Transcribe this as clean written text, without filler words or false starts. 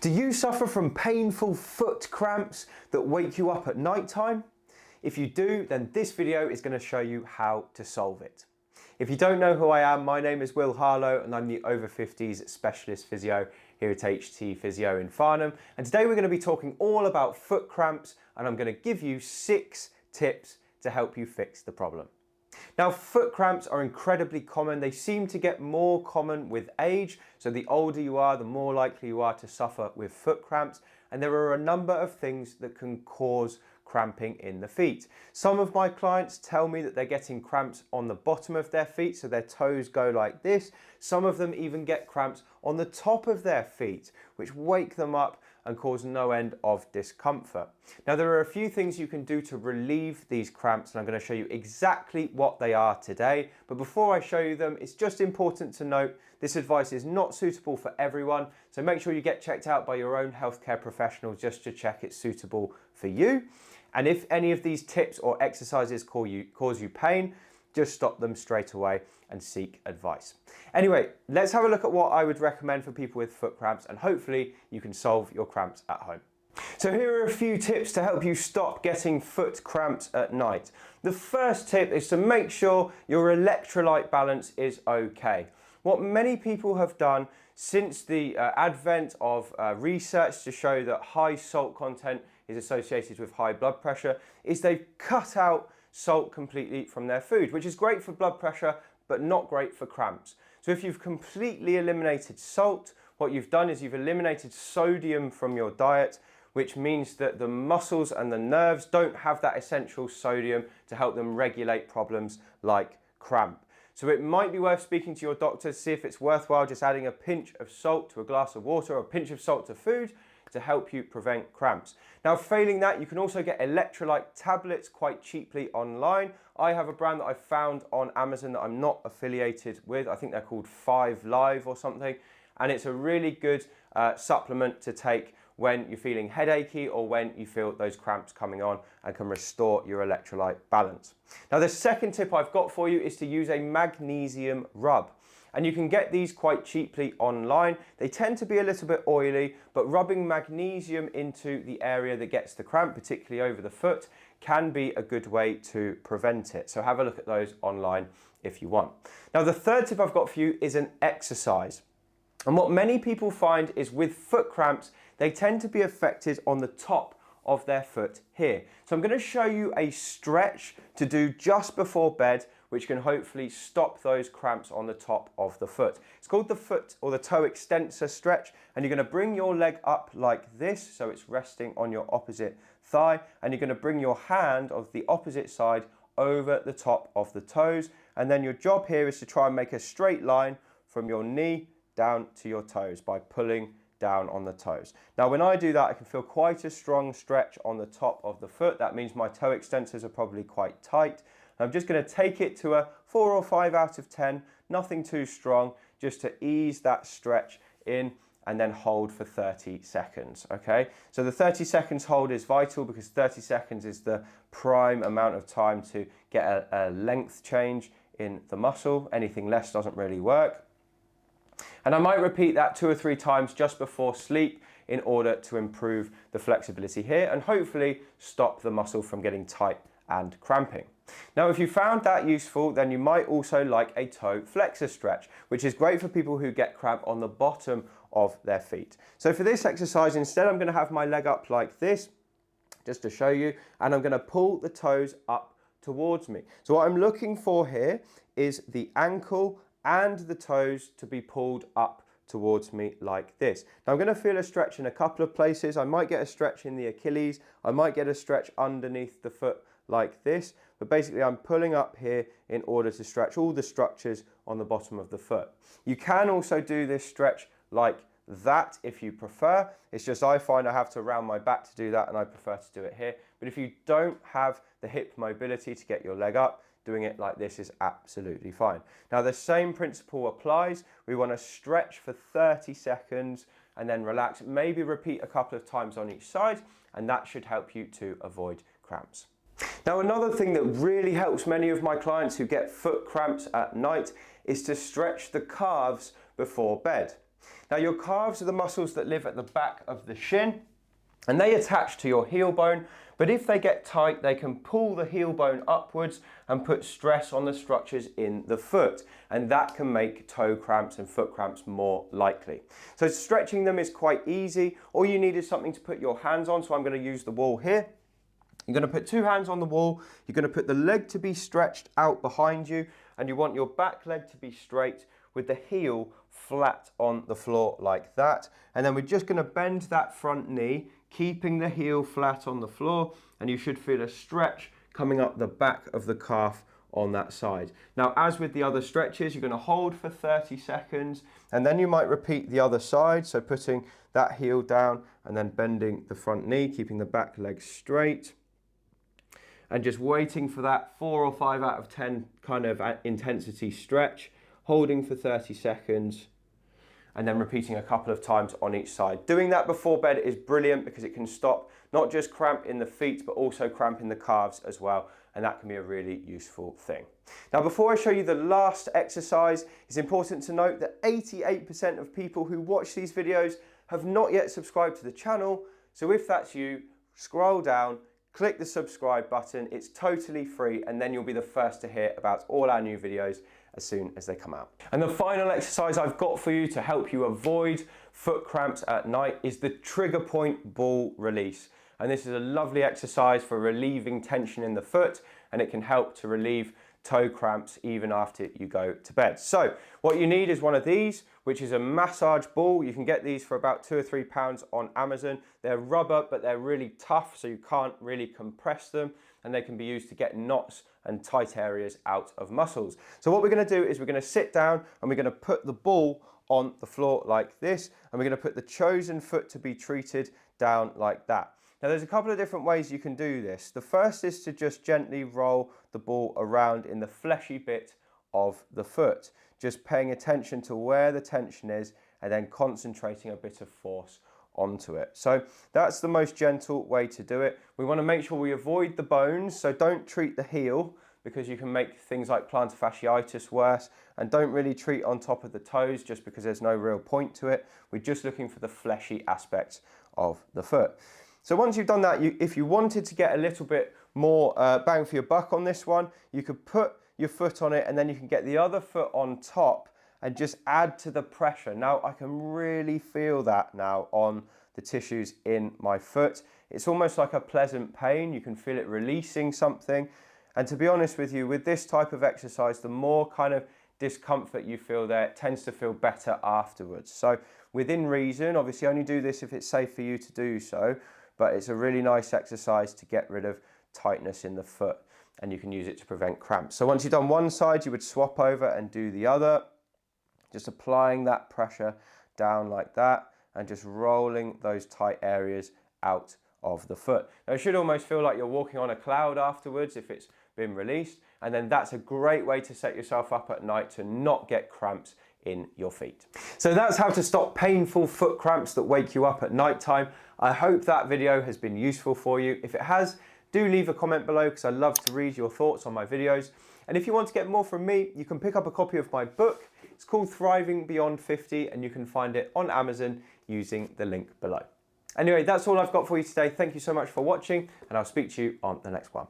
Do you suffer from painful foot cramps that wake you up at night time? If you do, then this video is going to show you how to solve it. If you don't know who I am, my name is Will Harlow and I'm the Over-Fifties specialist physio here at HT Physio in Farnham. And today we're going to be talking all about foot cramps, and I'm going to give you 6 tips to help you fix the problem. Now, foot cramps are incredibly common. They seem to get more common with age. So the older you are, the more likely you are to suffer with foot cramps. And there are a number of things that can cause cramping in the feet. Some of my clients tell me that they're getting cramps on the bottom of their feet, so their toes go like this. Some of them even get cramps on the top of their feet, which wake them up and cause no end of discomfort. Now, there are a few things you can do to relieve these cramps, and I'm going to show you exactly what they are today. But before I show you them, it's just important to note this advice is not suitable for everyone, so make sure you get checked out by your own healthcare professional just to check it's suitable for you. And if any of these tips or exercises cause you pain, just stop them straight away and seek advice. Anyway, let's have a look at what I would recommend for people with foot cramps, and hopefully you can solve your cramps at home. So here are a few tips to help you stop getting foot cramps at night. The first tip is to make sure your electrolyte balance is okay. What many people have done since the advent of research to show that high salt content is associated with high blood pressure is they've cut out salt completely from their food, which is great for blood pressure, but not great for cramps. So if you've completely eliminated salt, what you've done is you've eliminated sodium from your diet, which means that the muscles and the nerves don't have that essential sodium to help them regulate problems like cramp. So it might be worth speaking to your doctor to see if it's worthwhile just adding a pinch of salt to a glass of water or a pinch of salt to food to help you prevent cramps. Now, failing that, you can also get electrolyte tablets quite cheaply online. I have a brand that I found on Amazon that I'm not affiliated with. I think they're called 5 Live or something. And it's a really good supplement to take when you're feeling headachy or when you feel those cramps coming on, and can restore your electrolyte balance. Now, the second tip I've got for you is to use a magnesium rub. And you can get these quite cheaply online. They tend to be a little bit oily, but rubbing magnesium into the area that gets the cramp, particularly over the foot, can be a good way to prevent it. So have a look at those online if you want. Now, the third tip I've got for you is an exercise. And what many people find is with foot cramps, they tend to be affected on the top of their foot here. So I'm going to show you a stretch to do just before bed, which can hopefully stop those cramps on the top of the foot. It's called the foot or the toe extensor stretch, and you're going to bring your leg up like this, so it's resting on your opposite thigh, and you're going to bring your hand of the opposite side over the top of the toes, and then your job here is to try and make a straight line from your knee down to your toes by pulling down on the toes. Now, when I do that, I can feel quite a strong stretch on the top of the foot. That means my toe extensors are probably quite tight. I'm just going to take it to a 4 or 5 out of 10, nothing too strong, just to ease that stretch in, and then hold for 30 seconds, okay? So the 30 seconds hold is vital because 30 seconds is the prime amount of time to get a length change in the muscle. Anything less doesn't really work. And I might repeat that 2 or 3 times just before sleep in order to improve the flexibility here and hopefully stop the muscle from getting tight and cramping. Now, if you found that useful, then you might also like a toe flexor stretch, which is great for people who get cramp on the bottom of their feet. So for this exercise, instead, I'm going to have my leg up like this, just to show you, and I'm going to pull the toes up towards me. So what I'm looking for here is the ankle and the toes to be pulled up towards me like this. Now, I'm going to feel a stretch in a couple of places. I might get a stretch in the Achilles. I might get a stretch underneath the foot like this, but basically I'm pulling up here in order to stretch all the structures on the bottom of the foot. You can also do this stretch like that if you prefer. It's just I find I have to round my back to do that, and I prefer to do it here. But if you don't have the hip mobility to get your leg up, doing it like this is absolutely fine. Now, the same principle applies. We want to stretch for 30 seconds and then relax, maybe repeat a couple of times on each side, and that should help you to avoid cramps. Now, another thing that really helps many of my clients who get foot cramps at night is to stretch the calves before bed. Now your calves are the muscles that live at the back of the shin, and they attach to your heel bone, but if they get tight, they can pull the heel bone upwards and put stress on the structures in the foot, and that can make toe cramps and foot cramps more likely. So stretching them is quite easy. All you need is something to put your hands on, so I'm going to use the wall here. You're going to put two hands on the wall, you're going to put the leg to be stretched out behind you, and you want your back leg to be straight with the heel flat on the floor like that. And then we're just going to bend that front knee, keeping the heel flat on the floor, and you should feel a stretch coming up the back of the calf on that side. Now, as with the other stretches, you're going to hold for 30 seconds, and then you might repeat the other side, so putting that heel down and then bending the front knee, keeping the back leg straight, and just waiting for that 4 or 5 out of 10 kind of intensity stretch, holding for 30 seconds, and then repeating a couple of times on each side. Doing that before bed is brilliant because it can stop not just cramp in the feet, but also cramp in the calves as well, and that can be a really useful thing. Now, before I show you the last exercise, it's important to note that 88% of people who watch these videos have not yet subscribed to the channel, so if that's you, scroll down, click the subscribe button, it's totally free, and then you'll be the first to hear about all our new videos as soon as they come out. And the final exercise I've got for you to help you avoid foot cramps at night is the trigger point ball release. And this is a lovely exercise for relieving tension in the foot, and it can help to relieve toe cramps even after you go to bed. So what you need is one of these, which is a massage ball. You can get these for about £2 or £3 on Amazon. They're rubber, but they're really tough, so you can't really compress them, and they can be used to get knots and tight areas out of muscles. So what we're going to do is we're going to sit down and we're going to put the ball on the floor like this, and we're going to put the chosen foot to be treated down like that. Now there's a couple of different ways you can do this. The first is to just gently roll the ball around in the fleshy bit of the foot, just paying attention to where the tension is and then concentrating a bit of force onto it. So that's the most gentle way to do it. We want to make sure we avoid the bones, so don't treat the heel because you can make things like plantar fasciitis worse, and don't really treat on top of the toes just because there's no real point to it. We're just looking for the fleshy aspects of the foot. So once you've done that, if you wanted to get a little bit more bang for your buck on this one, you could put your foot on it and then you can get the other foot on top and just add to the pressure. Now I can really feel that now on the tissues in my foot. It's almost like a pleasant pain. You can feel it releasing something. And to be honest with you, with this type of exercise, the more kind of discomfort you feel there, it tends to feel better afterwards. So within reason, obviously only do this if it's safe for you to do so, but it's a really nice exercise to get rid of tightness in the foot, and you can use it to prevent cramps. So once you've done one side, you would swap over and do the other, just applying that pressure down like that and just rolling those tight areas out of the foot. Now it should almost feel like you're walking on a cloud afterwards if it's been released, and then that's a great way to set yourself up at night to not get cramps in your feet. So that's how to stop painful foot cramps that wake you up at night time. I hope that video has been useful for you. If it has, do leave a comment below because I love to read your thoughts on my videos. And if you want to get more from me, you can pick up a copy of my book. It's called Thriving Beyond 50, and you can find it on Amazon using the link below. Anyway, that's all I've got for you today. Thank you so much for watching, and I'll speak to you on the next one.